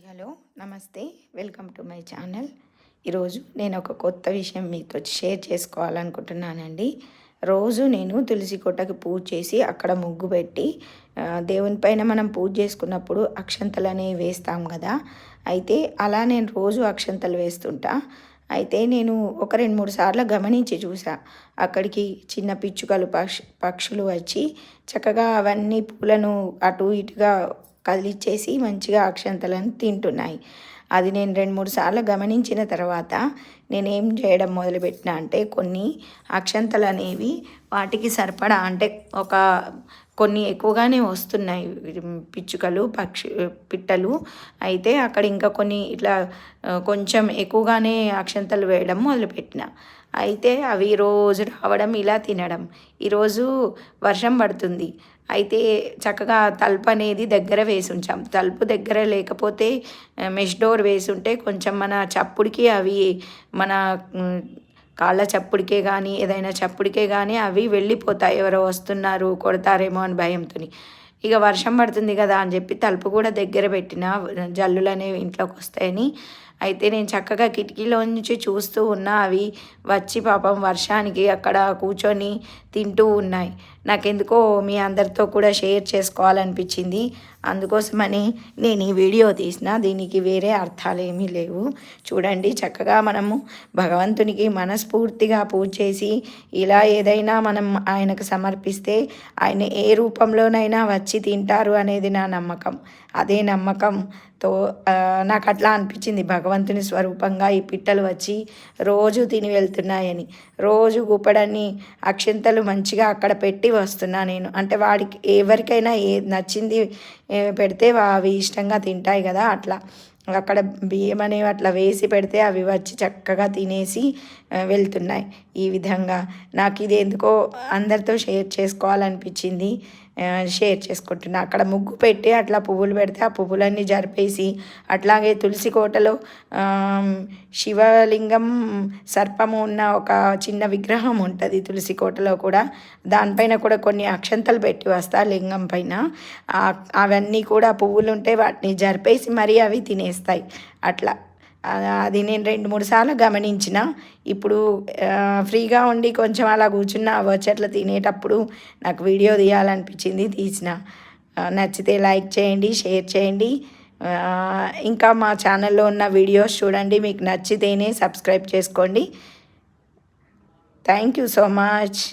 Hello నమస్తే, welcome to my channel. ఈరోజు నేను ఒక కొత్త విషయం మీతో షేర్ చేసుకోవాలనుకుంటున్నానండి. రోజు నేను తులసి కోటకి పూజ చేసి అక్కడ ముగ్గు పెట్టి దేవుని పైన మనం పూజ చేసుకున్నప్పుడు అక్షంతలు అనేవి వేస్తాం కదా. అయితే అలా నేను రోజు అక్షంతలు వేస్తుంటా. అయితే నేను ఒక 2-3 సార్లు గమనించి చూసా. అక్కడికి చిన్న పిచ్చుకలు పక్షులు వచ్చి చక్కగా అవన్నీ పూలను అటు ఇటుగా కదిలిచ్చేసి మంచిగా అక్షంతలను తింటున్నాయి. అది నేను 2-3 సార్లు గమనించిన తర్వాత నేనేం చేయడం మొదలుపెట్టిన అంటే కొన్ని అక్షంతలు అనేవి వాటికి సరిపడా అంటే కొన్ని ఎక్కువగానే వస్తున్నాయి పిచ్చుకలు పిట్టలు. అయితే అక్కడ ఇంకా కొన్ని ఇట్లా కొంచెం ఎక్కువగానే అక్షంతలు వేయడం మొదలుపెట్టిన. అయితే అవి రోజు రావడం ఇలా తినడం. ఈరోజు వర్షం పడుతుంది. అయితే చక్కగా తలుపు అనేది దగ్గర వేసి ఉంచాం. తలుపు దగ్గర లేకపోతే మెష్ డోర్ వేసి ఉంటే కొంచెం మన చప్పుడికి అవి మన కాళ్ళ చప్పుడికే కానీ ఏదైనా చప్పుడికే కానీ అవి వెళ్ళిపోతాయి. ఎవరో వస్తున్నారు కొడతారేమో అని భయంతో. ఇక వర్షం పడుతుంది కదా అని చెప్పి తలుపు కూడా దగ్గర పెట్టిన, జల్లులు అనేవి ఇంట్లోకి వస్తాయని. అయితే నేను చక్కగా కిటికీలో నుంచి చూస్తూ ఉన్నా. అవి వచ్చి పాపం వర్షానికి అక్కడ కూర్చొని తింటూ ఉన్నాయి. నాకెందుకో మీ అందరితో కూడా షేర్ చేసుకోవాలనిపించింది. అందుకోసమని నేను ఈ వీడియో తీసిన. దీనికి వేరే అర్థాలు ఏమీ లేవు. చూడండి, చక్కగా మనము భగవంతునికి మనస్ఫూర్తిగా పూజ చేసి ఇలా ఏదైనా మనం ఆయనకు సమర్పిస్తే ఆయన ఏ రూపంలోనైనా వచ్చి తింటారు అనేది నా నమ్మకం. అదే నమ్మకంతో నాకు అట్లా అనిపించింది. భగవంతుని స్వరూపంగా ఈ పిట్టలు వచ్చి రోజు తిని వెళ్తున్నాయని. రోజు గుప్పడన్ని అక్షింతలు మంచిగా అక్కడ పెట్టి వస్తున్నా నేను. అంటే వాడికి ఎవరికైనా నచ్చింది పెడితే అవి ఇష్టంగా తింటాయి కదా. అట్లా అక్కడ బియ్యం అనేవి అట్లా వేసి పెడితే అవి వచ్చి చక్కగా తినేసి వెళ్తున్నాయి. ఈ విధంగా నాకు ఇది ఎందుకో అందరితో షేర్ చేసుకోవాలనిపించింది. షేర్ చేసుకుంటున్నా. అక్కడ ముగ్గు పెట్టి అట్లా పువ్వులు పెడితే ఆ పువ్వులన్నీ జరిపేసి, అట్లాగే తులసి కోటలో శివలింగం సర్పము ఉన్న ఒక చిన్న విగ్రహం ఉంటుంది తులసి కోటలో కూడా. దానిపైన కూడా కొన్ని అక్షంతలు పెట్టి వస్తా లింగం పైన. అవన్నీ కూడా పువ్వులు ఉంటే వాటిని జరిపేసి మరీ అవి తినేస్తాయి. అట్లా అది నేను 2-3 సార్లు గమనించిన. ఇప్పుడు ఫ్రీగా ఉండి కొంచెం అలా కూర్చున్న వచ్చి తినేటప్పుడు నాకు వీడియో తీయాలనిపించింది, తీసిన. నచ్చితే లైక్ చేయండి, షేర్ చేయండి. ఇంకా మా ఛానల్లో ఉన్న వీడియోస్ చూడండి. మీకు నచ్చితేనే సబ్స్క్రైబ్ చేసుకోండి. Thank you so much.